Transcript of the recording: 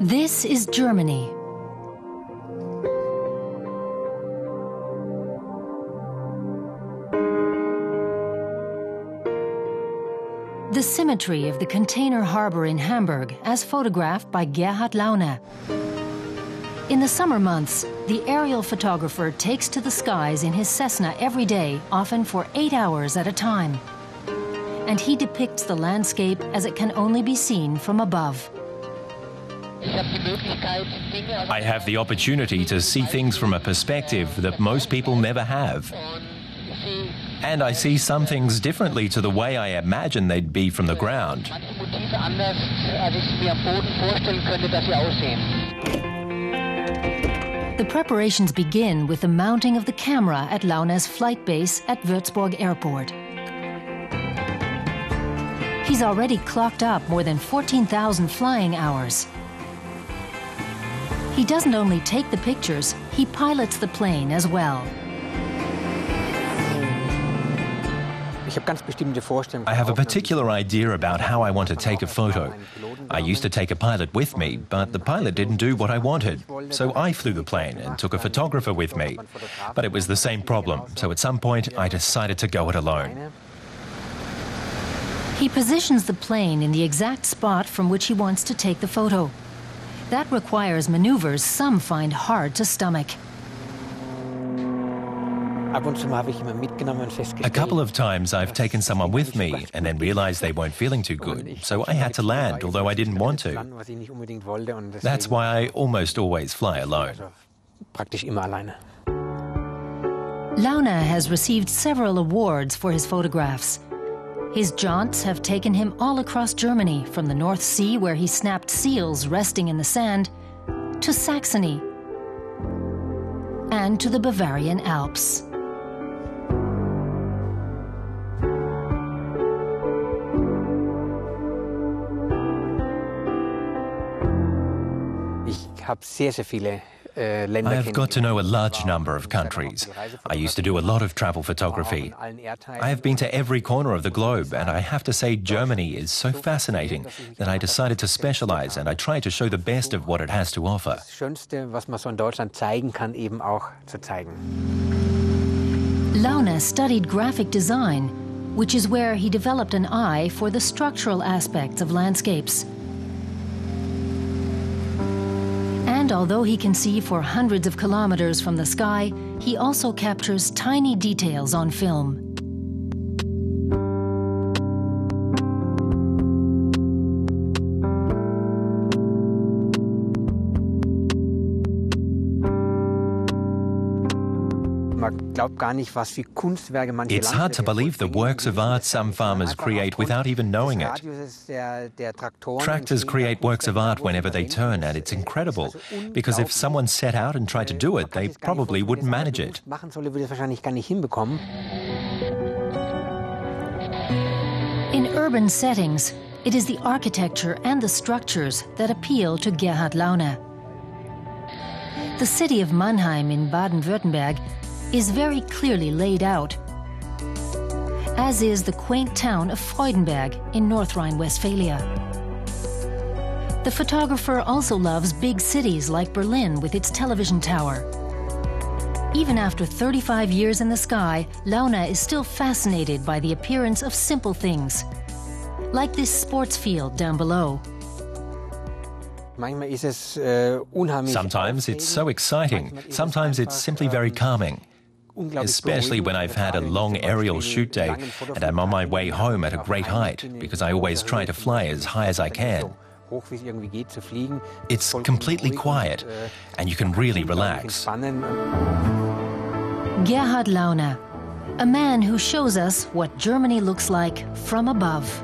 This is Germany. The symmetry of the container harbor in Hamburg, as photographed by Gerhard Launer. In the summer months, the aerial photographer takes to the skies in his Cessna every day, often for 8 hours at a time. And he depicts the landscape as it can only be seen from above. I have the opportunity to see things from a perspective that most people never have. And I see some things differently to the way I imagine they'd be from the ground. The preparations begin with the mounting of the camera at Launer's flight base at Würzburg Airport. He's already clocked up more than 14,000 flying hours. He doesn't only take the pictures, he pilots the plane as well. I have a particular idea about how I want to take a photo. I used to take a pilot with me, but the pilot didn't do what I wanted. So I flew the plane and took a photographer with me. But it was the same problem, so at some point I decided to go it alone. He positions the plane in the exact spot from which he wants to take the photo. That requires maneuvers some find hard to stomach. A couple of times I've taken someone with me and then realized they weren't feeling too good, so I had to land, although I didn't want to. That's why I almost always fly alone. Launer has received several awards for his photographs. His jaunts have taken him all across Germany, from the North Sea, where he snapped seals resting in the sand, to Saxony and to the Bavarian Alps. I have got to know a large number of countries. I used to do a lot of travel photography. I have been to every corner of the globe, and I have to say Germany is so fascinating that I decided to specialize, and I try to show the best of what it has to offer. Launer studied graphic design, which is where he developed an eye for the structural aspects of landscapes. And although he can see for hundreds of kilometers from the sky, he also captures tiny details on film. It's hard to believe the works of art some farmers create without even knowing it. Tractors create works of art whenever they turn, and it's incredible, because if someone set out and tried to do it, they probably wouldn't manage it. In urban settings, it is the architecture and the structures that appeal to Gerhard Launer. The city of Mannheim in Baden-Württemberg is very clearly laid out, as is the quaint town of Freudenberg in North Rhine-Westphalia. The photographer also loves big cities like Berlin with its television tower. Even after 35 years in the sky, Launer is still fascinated by the appearance of simple things, like this sports field down below. Sometimes it's so exciting, sometimes it's simply very calming. Especially when I've had a long aerial shoot day and I'm on my way home at a great height, because I always try to fly as high as I can. It's completely quiet, and you can really relax. Gerhard Launer, a man who shows us what Germany looks like from above.